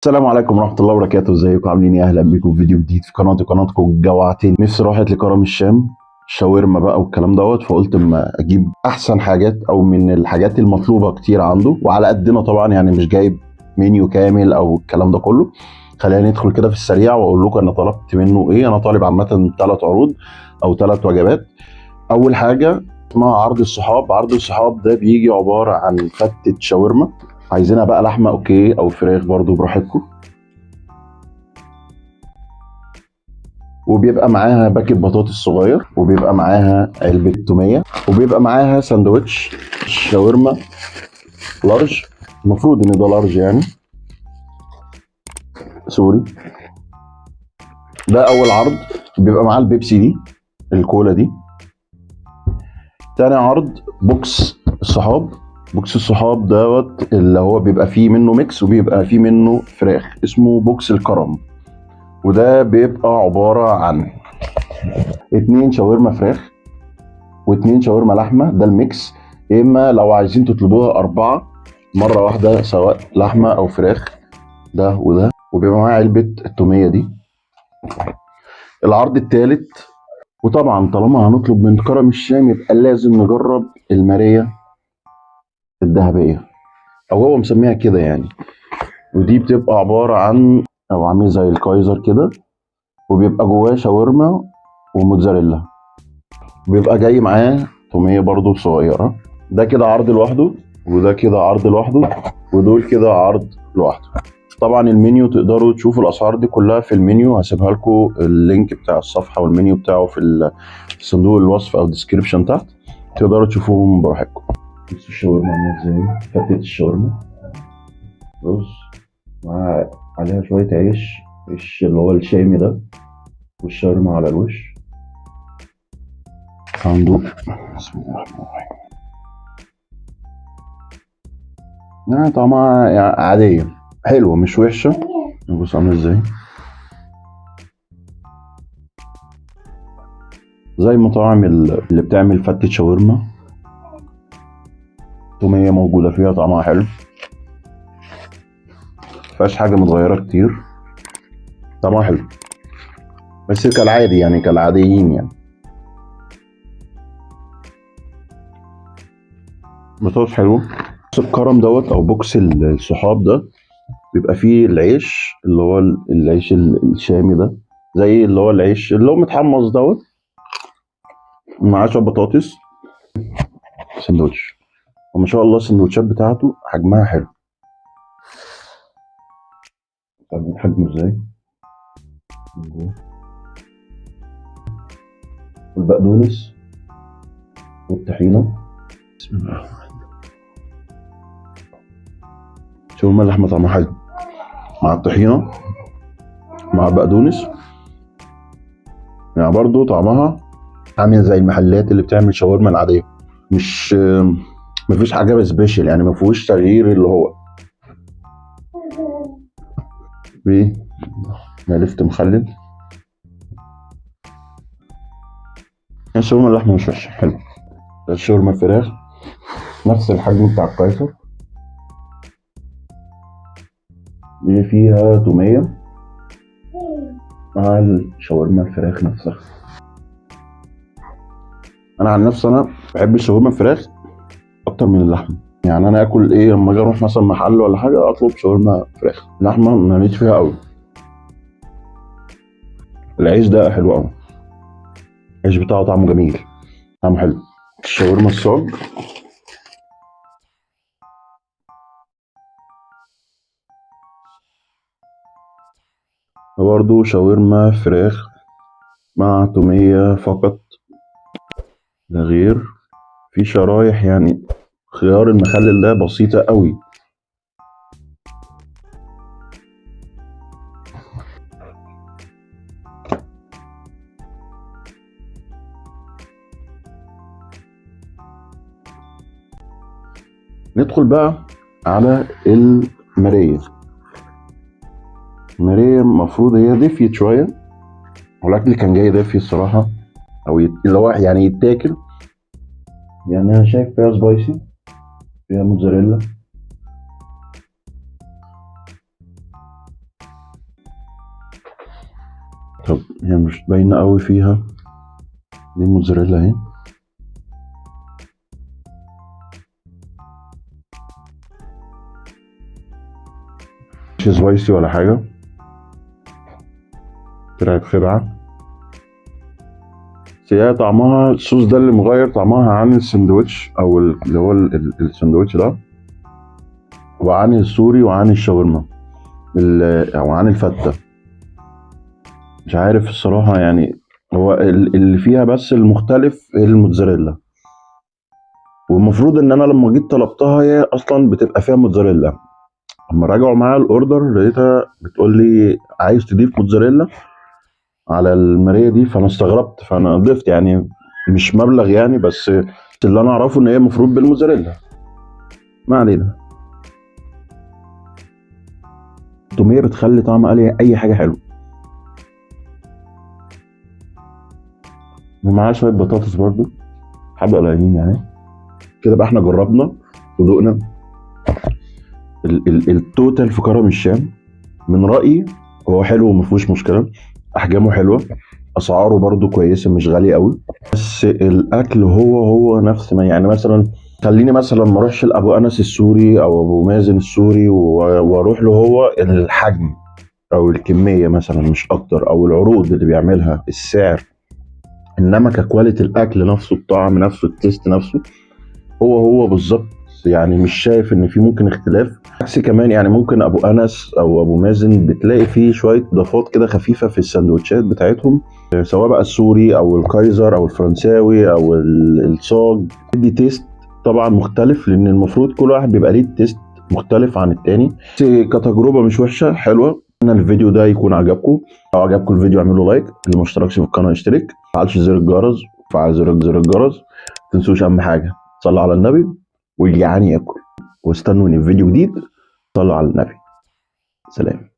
السلام عليكم ورحمة الله وبركاته، ازيكم عاملين ايه؟ اهلا بيكم في فيديو جديد في قناتكم جوعتني. نفسي راحت لكرم الشام، شاورما بقى والكلام دوت، فقلت اما اجيب احسن حاجات او من الحاجات المطلوبة كتير عنده وعلى قدنا طبعا، يعني مش جايب منيو كامل او الكلام ده كله. خلينا ندخل كده في السريع واقول لكم انا طلبت منه ايه. انا طالب عامة 3 عروض او 3 وجبات. اول حاجة اسمها عرض الصحاب. عرض الصحاب ده بيجي عبارة عن فتة شاورما، عايزينها بقى لحمة اوكي او فراخ برضو براحتكم، وبيبقى معاها باكت بطاطس صغير، وبيبقى معاها علبة تومية، وبيبقى معاها ساندوتش شاورما لارج. المفروض ان ده لارج يعني، سوري. ده اول عرض، بيبقى معاه البيبسي دي، الكولا دي. تاني عرض بوكس الصحاب. بوكس الصحاب دوت اللي هو بيبقى فيه منه ميكس وبيبقى فيه منه فراخ، اسمه بوكس الكرم. وده بيبقى عبارة عن 2 شاورما فراخ و2 شاورما لحمة، ده الميكس. يا اما لو عايزين تطلبوها 4 مرة واحدة، سواء لحمة أو فراخ، ده وده. وبيبقى معاه علبة التومية دي. العرض التالت، وطبعا طالما هنطلب من كرم الشام يبقى لازم نجرب المارية الذهبية، أو هو مسميها كده يعني. ودي بتبقى عبارة عن أو عامل زي الكايزر كده، وبيبقى جواه شاورما وموتزاريلا. بيبقى جاي معاه تومية برضو صغيرة. ده كده عرض لوحده، وده كده عرض لوحده، ودول كده عرض لوحده. طبعا المنيو تقدروا تشوفوا الاسعار دي كلها في المنيو، هسيبها لكم اللينك بتاع الصفحه والمنيو بتاعه في صندوق الوصف او الديسكريبشن تحت، تقدروا تشوفوهم براحتكم. بصوا الشاورما عامله ازاي، فتة الشاورما رز مع عليها شويه عيش اللي هو الشامي ده، والشاورما على الوش. عنده بسم الله الرحمن الرحيم. يعني طعمها يعني عاديه، حلوه مش وحشه. بص عامله ازاي، زي المطاعم اللي بتعمل فتة شاورما، تومية موجودة فيها، طعمها حلو، مفيهاش حاجة متغيرة كتير، طعمها حلو، بس كالعادي يعني كالعاديين يعني. بطاطس حلو. بوكس الكرم دوت او بوكس الصحاب ده بيبقى فيه العيش اللي هو العيش الشامي ده، زي اللي هو العيش اللي هو متحمص دوت، معاه شوية بطاطس، سندوتش. وما شاء الله السندوتشات بتاعته حجمها حلو. طب حجمه ازاي؟ من جوه. والبقدونس والطحينة. بسم الله. شاورما اللحمة طعمها حلو، مع الطحينة مع البقدونس، يعني برضو طعمها عامل زي المحلات اللي بتعمل شاورما العادية. مش مفيش حاجة سبيشال يعني، مفيهوش تغيير اللي هو ايه. انا لفت مخلل. الشاورما اللحمة مش وحشة، حلو. الشاورما الفراخ نفس الحجم بتاع القيصر، دي فيها تومية مع الشاورما الفراخ نفسها. انا عن نفسي انا بحب الشاورما الفراخ اكتر من اللحمه. يعني انا اكل ايه لما اجي اروح مثلا محل ولا حاجه اطلب شاورما فراخ، لحمه ماليش فيها قوي. العيش ده حلو قوي، العيش بتاعه طعمه جميل، طعمه حلو. الشاورما الصاج برضه شاورما فراخ مع تومية فقط لا غير. في شرايح يعني، خيار المخلل ده بسيطة قوي. ندخل بقى على المارية. المارية المفروض هي دافية شوية، والأكل كان جاي دافي الصراحة، أو اللي هو يعني يتاكل. يعني أنا شايف فيها سبايسي، فيها موتزاريلا، طب هي مش باينة قوي فيها، دي موتزاريلا اهي. مش سبايسي ولا حاجة، طلعت خدعة. بس هي طعمها، الصوص ده اللي مغير طعمها عن السندوتش او اللي هو السندوتش ده، وعن السوري وعن الشاورما او عن الفتة. مش عارف الصراحة يعني، هو اللي فيها بس المختلف الموتزاريلا. والمفروض ان انا لما جيت طلبتها هي اصلا بتبقى فيها موتزاريلا، اما راجعوا معايا الاوردر لقيتها بتقول لي عايز تضيف موتزاريلا على الماريه دي. فانا استغربت، فانا ضفت يعني مش مبلغ يعني، بس اللي انا اعرفه ان هي المفروض بالموتزاريلا. ما علينا. التوميه بتخلي طعم اي حاجه حلو. ومعاها شويه بطاطس برضو، حبه قليلين يعني. كده بقى احنا جربنا ودقنا التوتال في كرم الشام. من رأيي هو حلو وما فيهوش مشكلة، أحجامه حلوة، أسعاره برضو كويسة مش غالية قوي. بس الأكل هو نفس ما يعني، مثلا خليني مثلا ما اروحش لأبو أنس السوري أو أبو مازن السوري وأروح له هو الحجم أو الكمية مثلا مش أكتر، أو العروض اللي بيعملها السعر. إنما ككواليتي الأكل نفسه، الطعم نفسه، التيست نفسه، هو بالظبط. يعني مش شايف ان في ممكن اختلاف. عكس كمان يعني ممكن ابو انس او ابو مازن بتلاقي فيه شويه اضافات كده خفيفه في السندوتشات بتاعتهم، سواء بقى السوري او الكايزر او الفرنساوي او الصاج، بيدي تيست طبعا مختلف، لان المفروض كل واحد بيبقى ليه تيست مختلف عن التاني. بس كتجربه مش وحشه، حلوه. اتمنى الفيديو ده يكون عجبكم. لو عجبكم الفيديو اعملوا لايك، اللي ما اشتركش في القناه يشترك، فعلش زر الجرس، فعل زر الجرس. ما تنسوش اهم حاجه، صلوا على النبي والجعان ياكل. واستنوني في فيديو جديد. صلوا على النبي. سلام.